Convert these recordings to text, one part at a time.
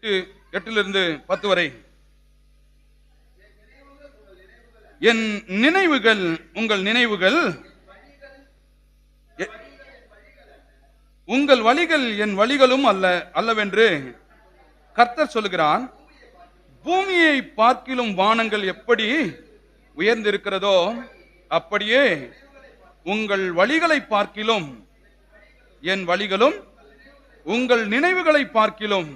8 10 வரை. என் நினைவுகள் உங்கள் நினைவுகள், உங்கள் வழிகள் என் வழிகளும் அல்லவென்று கர்த்தர் சொல்லுகிறான். பூமியை பார்க்கிலும் வானங்கள் எப்படி உயர்ந்திருக்கிறதோ அப்படியே உங்கள் வழிகளை பார்க்கிலும் என் வழிகளும், உங்கள் நினைவுகளை பார்க்கிலும்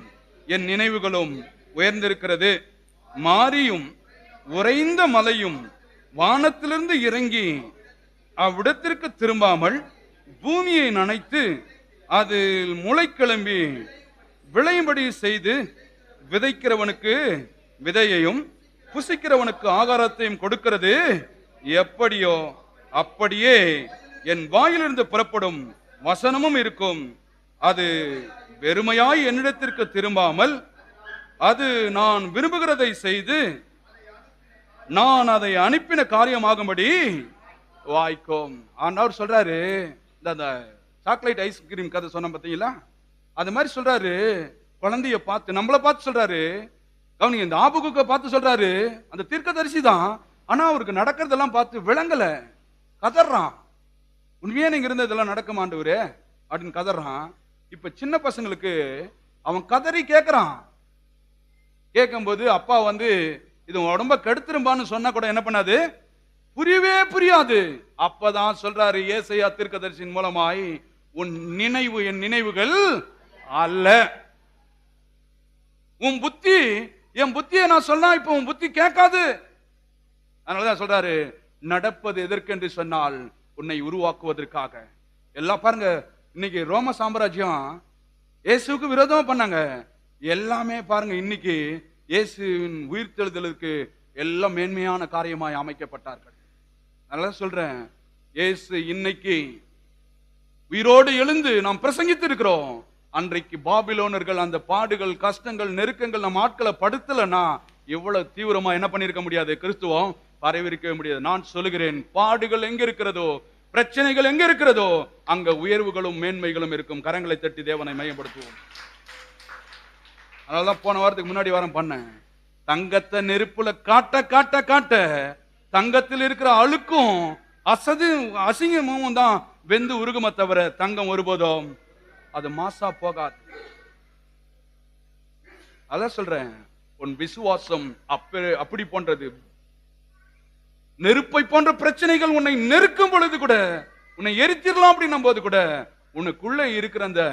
என் நினைவுகளும் உயர்ந்திருக்கிறது. மாரியும் உறைந்த மலையும் வானத்திலிருந்து இறங்கி அவ்விடத்திற்கு திரும்பாமல் பூமியை நனைத்து அது முளை கிளம்பி விளையும்படி செய்து விதைக்கிறவனுக்கு விதையையும் புசிக்கிறவனுக்கு ஆகாரத்தையும் கொடுக்கிறது எப்படியோ அப்படியே என் வாயிலிருந்து புறப்படும் வசனமும் இருக்கும். அது வெறுமையாய் என்னிடத்திற்கு திரும்பாமல் அது நான் விரும்புகிறதை செய்து நான் அதை அனுப்பின காரியமாகும்படி வாய்க்கும். ஆண்டவர் சொல்றாரு, இந்த சாக்லேட் ஐஸ்கிரீம் கதை சொன்ன பார்த்தீங்களா, அது மாதிரி சொல்றாரு. குழந்தைய பார்த்து, நம்மளை பார்த்து சொல்றாரு. கவனிங்க, இந்த ஆபகுக்கை பார்த்து சொல்றாரு. அந்த தீர்க்கதரிசி தான், ஆனா அவருக்கு நடக்கிறதெல்லாம் பார்த்து விளங்கல, கதறான். உண்மையா நீங்க இருந்த இதெல்லாம் நடக்க ஆண்டவரே அப்படின்னு கதறான். இப்ப சின்ன பசங்களுக்கு அவன் கதறி கேட்கிறான். கேட்கும்போது அப்பா வந்து இது உடம்ப கெடுத்துரும்பான்னு சொன்னா கூட என்ன பண்ணாது, புரியவே புரியாது. அப்பதான் சொல்றாரு ஏசாயா தீர்க்கதரிசியின் மூலமாய், உன் நினைவு என் நினைவுகள் அல்ல, உன் புத்தி என் புத்தியை நான் சொன்னா இப்ப உன் புத்தி கேட்காது. அதனாலதான் சொல்றாரு, நடப்பது எதற்கென்று சொன்னால் உன்னை உருவாக்குவதற்காக. எல்லாம் பாருங்க, இன்னைக்கு ரோம சாம்ராஜ்யம் இயேசுக்கு விரோதமா பண்ணாங்க. எல்லாமே பாருங்க, இன்னைக்கு இயேசுவின் உயிர்த்தெழுதலுக்கு எல்லாம் மேன்மையான காரியமாய் அமைக்கப்பட்டார்கள். அதனால சொல்றேன், இயேசு இன்னைக்கு உயிரோடு எழுந்து நாம் பிரசங்கித்து இருக்கிறோம். அன்றைக்கு பாபிலோனர்கள் அந்த பாடுகள், கஷ்டங்கள், நெருக்கங்கள் நம் ஆட்களை படுத்தலன்னா எவ்வளவு தீவிரமா என்ன பண்ணிருக்க முடியாது, கிறிஸ்துவம் பரவிருக்கவே முடியாது. நான் சொல்லுகிறேன், பாடுகள் எங்க இருக்கிறதோ, பிரச்சனைகள் எங்க இருக்கிறதோ அங்க உயர்வுகளும் மேன்மைகளும் இருக்கும். கரங்களை தட்டி தேவனை மையப்படுத்துவோம். அதனாலதான் போன வாரத்துக்கு முன்னாடி வாரம் பண்ணேன், தங்கத்தை நெருப்புல காட்ட காட்ட காட்ட தங்கத்தில் இருக்கிற அழுக்கும் அசிங்கமும் தான் வெந்து உருகுமே தவிர தங்கம் ஒருபோதும் அது மாசா போகாது. அதான் சொல்றேன், உன் விசுவாசம் அப்படி போன்றது. நெருப்பை போன்ற பிரச்சனைகள் உன்னை நெருக்கும் பொழுது கூட, உன்னை எரித்திடலாம் அப்படின்னும் போது கூட, உனக்குள்ள இருக்கிற அந்த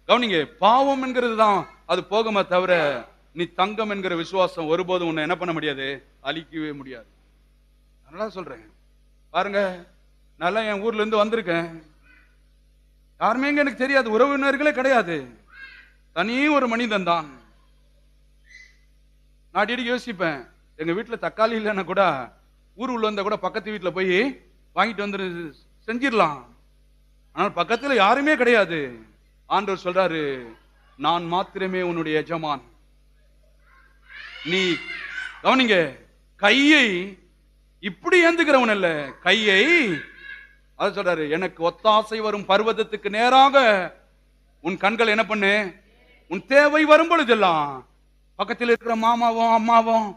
கவனிங்க, பாவம் என்கிறது தான் அது போகுமே தவிர நீ தங்கம் என்கிற விசுவாசம் ஒருபோதும் உன்னை என்ன பண்ண முடியாது, அழிக்கவே முடியாது. அதனால சொல்றேன், பாருங்க, நல்லா என் ஊர்ல இருந்து வந்திருக்கேன். யாருமே இங்க எனக்கு தெரியாது, உறவினர்களே கிடையாது, தனி ஒரு மனிதன் தான். நான் அடிக்கடி யோசிப்பேன், எங்க வீட்டுல தக்காளி இல்லைன்னா கூட ஊர் உள்ள வந்தா கூட பக்கத்து வீட்டுல போய் வாங்கிட்டு வந்து செஞ்சிடலாம். ஆனால் பக்கத்துல யாருமே கிடையாது. ஆண்டவர் சொல்றாரு, நான் மாத்திரமே உன்னுடைய எஜமான். நீ கவனிங்க, கையை இப்படி ஏந்துகிறவன் அல்ல, கையை அது சொல்றாரு, எனக்கு ஒத்தாசை வரும் பர்வதத்துக்கு நேராக உன் கண்கள் என்ன பண்ணு, உன் தேவை வரும் பொழுதெல்லாம் பக்கத்தில் இருக்கிற மாமாவும் அம்மாவும்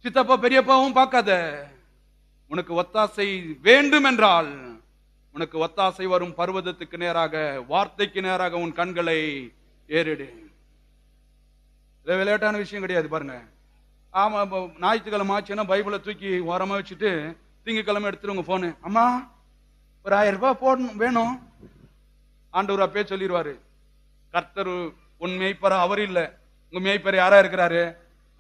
சித்தப்பா பெரியப்பாவும் பார்க்காத. உனக்கு ஒத்தாசை வேண்டும் என்றால் உனக்கு ஒத்தாசை வரும் பர்வதத்துக்கு நேராக, வார்த்தைக்கு நேராக உன் கண்களை ஏறிடு. விளையாட்டான விஷயம் கிடையாது. பாருங்க, ஆமா, ஞாயிற்றுக்கிழமை ஆச்சுன்னா பைபிளை தூக்கி ஓரமா வச்சுட்டு திங்கக்கிழமை எடுத்துருங்க போனு, அம்மா ஒரு 1000 ரூபாய் போடணும் வேணும், ஆண்டவர் அப்பே சொல்லிடுவாரு. கர்த்தர் உன் மேய்ப்பரா அவர் இல்ல, உங்க மேய்ப்பர் யாரா இருக்கிறாரு,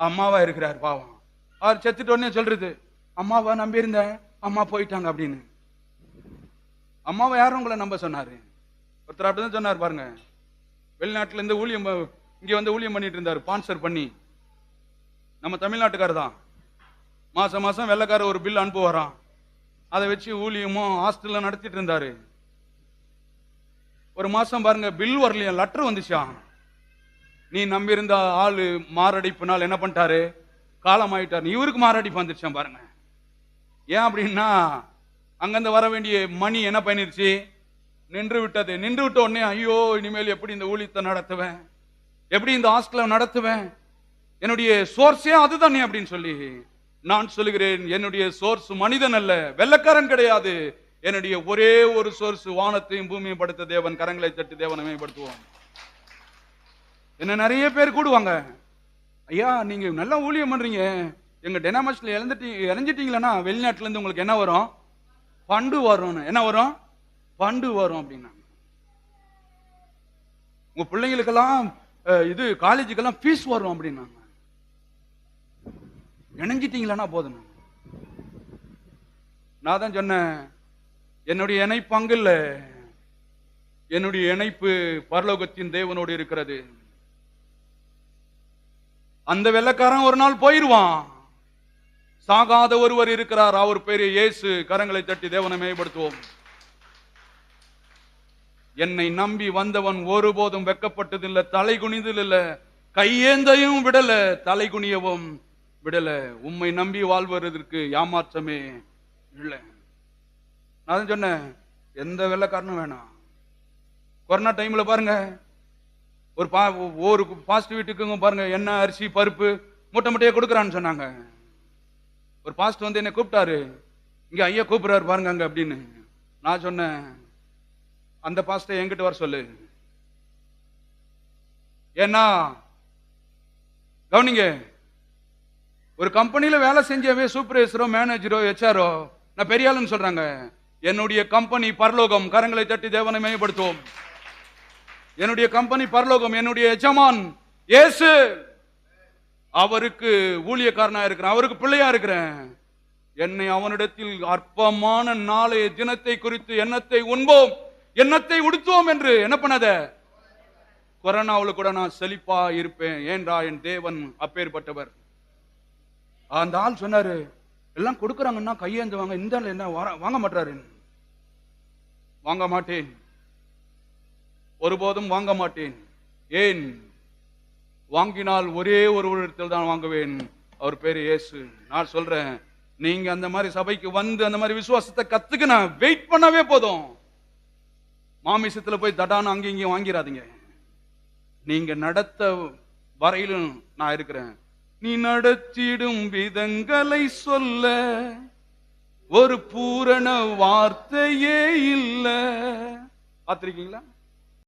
அம்மாவா இருக்கிறாரு. பாவம், அவர் செத்துட்டு உடனே சொல்றது, அம்மாவா நம்பி இருந்தேன், அம்மா போயிட்டாங்க அப்படின்னு. அம்மாவை யாரும் உங்களை நம்ப சொன்னாரு? ஒருத்தர் அப்படிதான் சொன்னார். பாருங்க, வெளிநாட்டுல இருந்து ஊழியம் இங்க வந்து ஊழியம் பண்ணிட்டு இருந்தாரு, ஸ்பான்சர் பண்ணி. நம்ம தமிழ்நாட்டுக்காரர் தான். மாசம் மாசம் வெள்ளைக்கார ஒரு பில் அனுப்புவாராம், அதை வச்சு ஊழியமும் ஹாஸ்டல்ல நடத்திட்டு இருந்தாரு. ஒரு மாசம் பாருங்க, பில் வரலையா, லெட்டர் வந்துச்சா, நீ நம்பி இருந்த ஆளு மாரடைப்புனால் என்ன பண்ணிட்டாரு, காலமாயிட்டாரு. இவருக்கு மாரடைப்பு வந்துருச்சான். பாருங்க, ஏன் அப்படின்னா அங்கிருந்து வர வேண்டிய மணி என்ன பண்ணிருச்சு, நின்று விட்டது. நின்று விட்ட உடனே ஐயோ, இனிமேல் எப்படி இந்த ஊழியத்தை நடத்துவேன், எப்படி இந்த ஹாஸ்டலை நடத்துவேன், என்னுடைய சோர்ஸே அதுதானே அப்படின்னு சொல்லி நான் சொல்லுகிறேன், என்னுடைய சோர்ஸ் மனிதன் அல்ல, வெள்ளக்காரன் கிடையாது. என்னுடைய ஒரே ஒரு சோர்ஸ் வானத்தையும் பூமியும் படுத்த தேவன். கரங்களை தட்டி தேவனை மேம்படுத்துவோம். என்ன நிறைய பேர் கூடுவாங்க, ஐயா நீங்க நல்லா ஊழியம் பண்றீங்க, எங்க டெனாமஸ்ல இழந்துட்டீங்களா வெளிநாட்டுல இருந்து உங்களுக்கு என்ன வரும்? பண்டு வரும். என்ன வரும்? பண்டு வரும் அப்படின்னா. உங்க பிள்ளைங்களுக்கெல்லாம் இது காலேஜுக்கெல்லாம் ஃபீஸ் வரும் அப்படின்னாங்க. இணைஞ்சிட்டீங்களா போதும். நான் தான் சொன்னேன், என்னுடைய இணைப்பு அங்கில்ல, என்னுடைய இணைப்பு பரலோகத்தின் தேவனோடு இருக்கிறது. அந்த வெள்ளக்காரன் ஒரு நாள் போயிருவான். சாகாத ஒருவர் இருக்கிறார், அவர் பேரு இயேசு. கரங்களை தட்டி தேவனை மேம்படுத்துவோம். என்னை நம்பி வந்தவன் ஒருபோதும் வெக்கப்பட்டதில்லை, தலை குனிதில்ல, கையேந்தையும் விடல, தலை குனியவும் விடல. உம்மை நம்பி வாழ்வதற்கு ஏமாற்றமே இல்லை. நான் சொன்னேன், எந்த வெள்ளக்காரனும் வேணாம். கொரோனா டைம்ல பாருங்க, ஒரு பாஸ்ட் வீட்டுக்கு பாருங்க, என்ன அரிசி பருப்பு மூட்டை மூட்டையே கொடுக்குறான்னு சொன்னாங்க. ஒரு பாஸ்ட் வந்து என்ன கூப்பிட்டாரு, இங்க ஐயா கூப்பிடுறாரு பாருங்க அங்க அப்படின்னு. நான் சொன்னேன், அந்த பாஸ்டை என்கிட்ட வர சொல்லு. ஏன்னா கவனிங்க, ஒரு கம்பெனியில வேலை செஞ்சவே சூப்பர்வைசரோ மேனேஜரோ ஹெச்ஆரோ நான் பெரிய ஆளுன்னு சொல்றாங்க. என்னுடைய கம்பெனி பரலோகம். கரங்களை தட்டி தேவனை மேம்படுத்துவோம். என்னுடைய கம்பெனி பரலோகம். என்னுடைய எஜமான் இயேசு. அவருக்கு ஊழியக்காரனா இருக்கிறேன், அவருக்கு பிள்ளையா இருக்கிறேன். என்னை அவனிடத்தில் அற்பமான நாளைய தினத்தை குறித்து எண்ணத்தை உண்போம், எண்ணத்தை உடுத்துவோம் என்று என்ன பண்ணாத. கொரோனாவில் கூட நான் செழிப்பா இருப்பேன், ஏன்றா என் தேவன் அப்பேற்பட்டவர். அந்த ஆள் சொன்னாரு, எல்லாம் கொடுக்குறாங்கன்னா கையேந்துவாங்க, இந்த ஆள் என்ன வாங்க மாட்டாரு. வாங்க மாட்டேன், ஒருபோதும் வாங்க மாட்டேன். ஏன்? வாங்கினால் ஒரே ஒரு இடத்தில் தான் வாங்குவேன், அவர் பேரு இயேசு. நான் சொல்றேன், நீங்க அந்த மாதிரி சபைக்கு வந்து அந்த மாதிரி விசுவாசத்தை கத்துக்கின வெயிட் பண்ணவே போதும். மாமிசத்துல போய் தடான அங்க இங்கேயும் வாங்கிடாதீங்க. நீங்க நடத்த வரையிலும் நான் இருக்கிறேன். நீ நடத்திடும் விதங்களை சொல்ல ஒரு பூரண வார்த்தையே இல்ல. பார்த்திருக்கீங்களா?